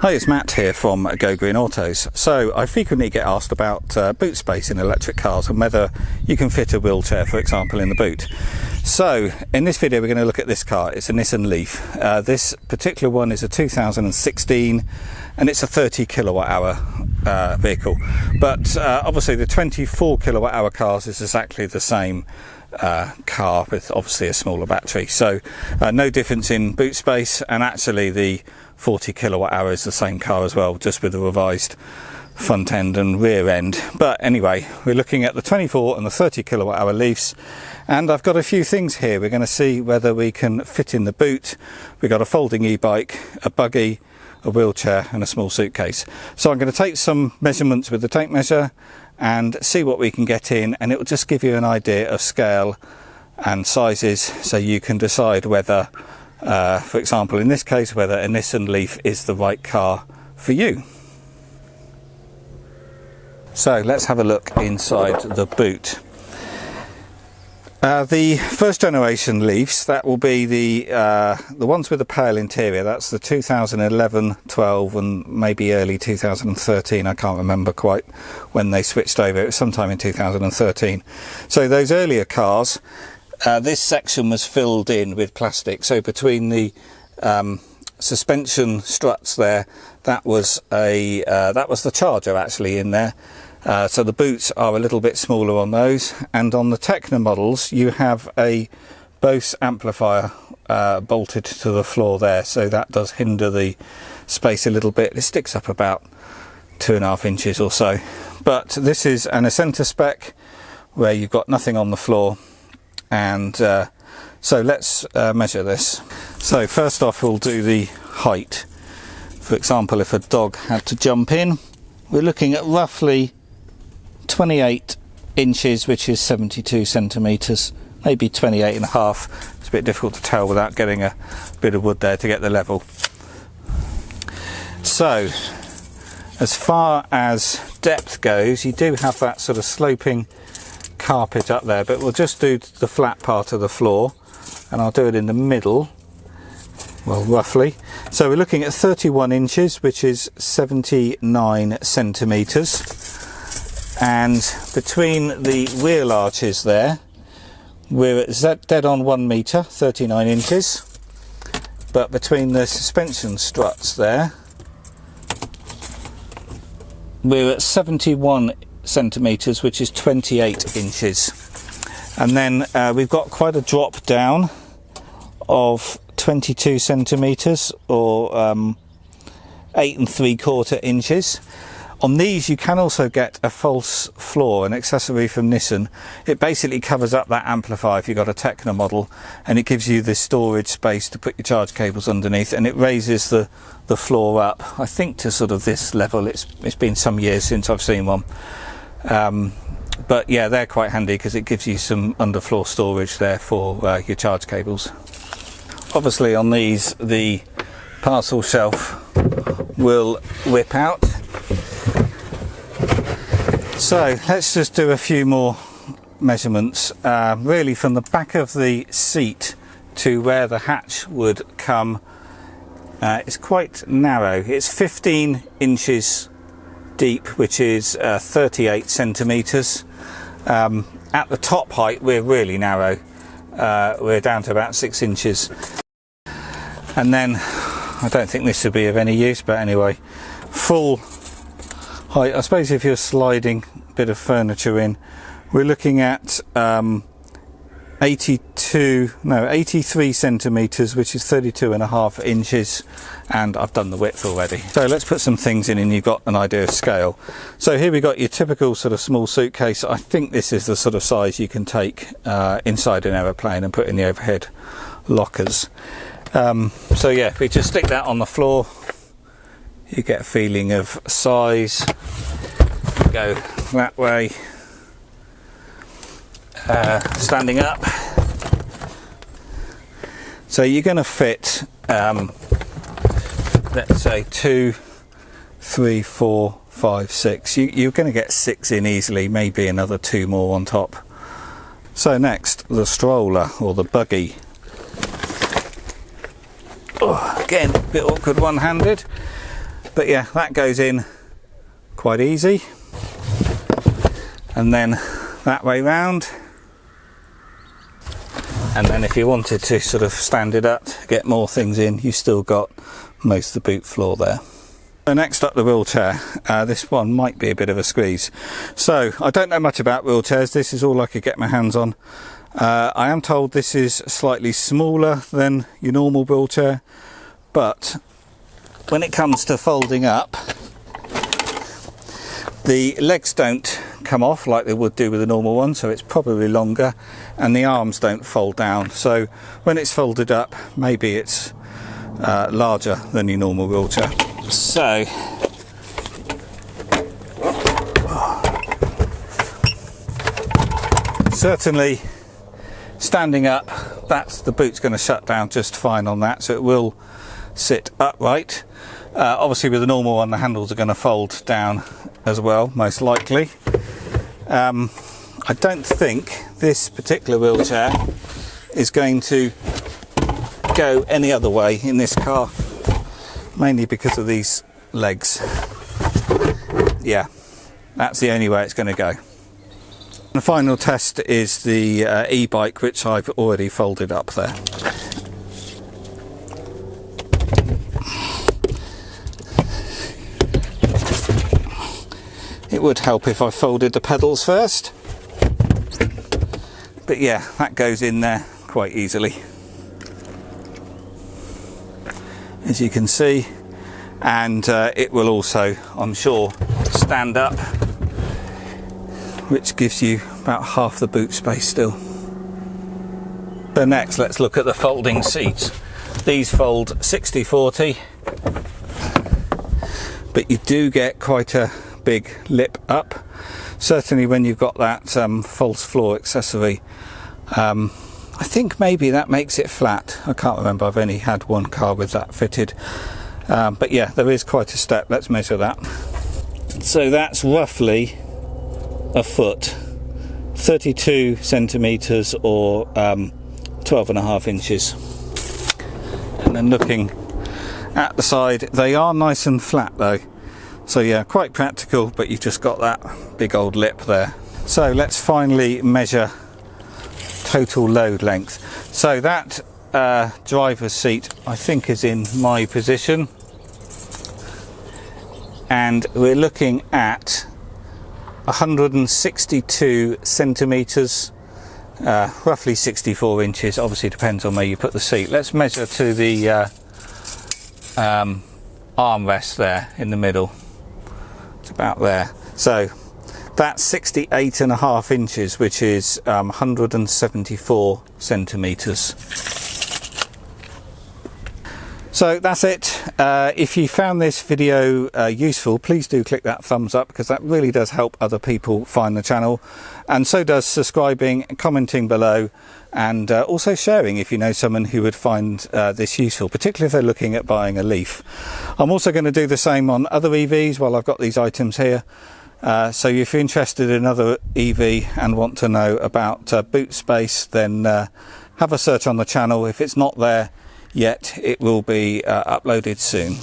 Hi, it's Matt here from Go Green Autos. So I frequently get asked about boot space in electric cars and whether you can fit a wheelchair, for example, in the boot. So in this video we're going to look at this car. It's a Nissan Leaf. This particular one is a 2016 and it's a 30 kilowatt hour vehicle. But obviously the 24 kilowatt hour cars is exactly the same car with obviously a smaller battery. So no difference in boot space, and actually the 40 kilowatt hour is the same car as well, just with a revised front end and rear end. But anyway, we're looking at the 24 and the 30 kilowatt hour Leafs, and I've got a few things here. We're going to see whether we can fit in the boot. We've got a folding e-bike, a buggy, a wheelchair and a small suitcase. So I'm going to take some measurements with the tape measure and see what we can get in, and it will just give you an idea of scale and sizes, so you can decide whether for example in this case whether a Nissan Leaf is the right car for you. So let's have a look inside the boot. The first generation Leafs, that will be the ones with the pale interior. That's the 2011, 12 and maybe early 2013. I can't remember quite when they switched over. It was sometime in 2013. So those earlier cars, this section was filled in with plastic. So between the suspension struts there, that was the charger actually in there. So the boots are a little bit smaller on those, and on the Techno models you have a Bose amplifier bolted to the floor there, so that does hinder the space a little bit. It sticks up about 2.5 inches or so, but this is an Ascenta spec where you've got nothing on the floor. And so let's measure this. So first off we'll do the height. For example, if a dog had to jump in, we're looking at roughly 28 inches, which is 72 centimetres, maybe 28 and a half. It's a bit difficult to tell without getting a bit of wood there to get the level. So as far as depth goes, you do have that sort of sloping carpet up there, but we'll just do the flat part of the floor, and I'll do it in the middle, well, roughly. So we're looking at 31 inches, which is 79 centimetres. And between the wheel arches there, we're at dead on 1 metre, 39 inches. But between the suspension struts there, we're at 71 centimetres, which is 28 inches. And then we've got quite a drop down of 22 centimetres, or 8 3/4 inches. On these you can also get a false floor, an accessory from Nissan. It basically covers up that amplifier if you've got a Techno model, and it gives you this storage space to put your charge cables underneath, and it raises the floor up, I think, to sort of this level. It's been some years since I've seen one. But yeah, they're quite handy because it gives you some underfloor storage there for your charge cables. Obviously on these the parcel shelf will whip out. So let's just do a few more measurements. Really from the back of the seat to where the hatch would come, it's quite narrow. It's 15 inches deep, which is 38 centimetres. At the top height we're really narrow. We're down to about 6 inches. And then, I don't think this would be of any use, but anyway, full height, I suppose if you're sliding a bit of furniture in, we're looking at 83 centimetres, which is 32.5 inches, and I've done the width already. So let's put some things in and you've got an idea of scale. So here we got your typical sort of small suitcase. I think this is the sort of size you can take inside an aeroplane and put in the overhead lockers. So yeah, if we just stick that on the floor, you get a feeling of size. Go that way, standing up. So you're going to fit, let's say 2, 3, 4, 5, 6. You're going to get 6 in easily, maybe another 2 more on top. So next, the stroller or the buggy. Oh, again, a bit awkward one-handed. But yeah, that goes in quite easy, and then that way round, and then if you wanted to sort of stand it up, get more things in, you still got most of the boot floor there. So next up, the wheelchair. This one might be a bit of a squeeze. So I don't know much about wheelchairs. This is all I could get my hands on. I am told this is slightly smaller than your normal wheelchair, but when it comes to folding up, the legs don't come off like they would do with a normal one, so it's probably longer, and the arms don't fold down. So when it's folded up, maybe it's larger than your normal wheelchair. So certainly standing up, the boot's going to shut down just fine on that, so it will sit upright. Obviously with the normal one, the handles are going to fold down as well, most likely. I don't think this particular wheelchair is going to go any other way in this car, mainly because of these legs. Yeah, that's the only way it's going to go. The final test is the e-bike, which I've already folded up there. It would help if I folded the pedals first, but yeah, that goes in there quite easily, as you can see, and it will also, I'm sure, stand up, which gives you about half the boot space still. So next, let's look at the folding seats. These fold 60/40, but you do get quite a big lip up, certainly when you've got that false floor accessory. I think maybe that makes it flat. I can't remember, I've only had one car with that fitted, but yeah, there is quite a step. Let's measure that. So that's roughly a foot, 32 centimeters or 12.5 inches. And then looking at the side, they are nice and flat though. So yeah, quite practical, but you've just got that big old lip there. So let's finally measure total load length. So that driver's seat, I think, is in my position, and we're looking at 162 centimeters, roughly 64 inches. Obviously depends on where you put the seat. Let's measure to the armrest there in the middle. It's about there. So that's 68.5 inches, which is 174 centimeters. So that's it. If you found this video useful, please do click that thumbs up, because that really does help other people find the channel, and so does subscribing, commenting below, and also sharing if you know someone who would find this useful, particularly if they're looking at buying a Leaf. I'm also going to do the same on other EVs while I've got these items here. So if you're interested in another EV and want to know about boot space, then have a search on the channel. If it's not there yet, it will be uploaded soon.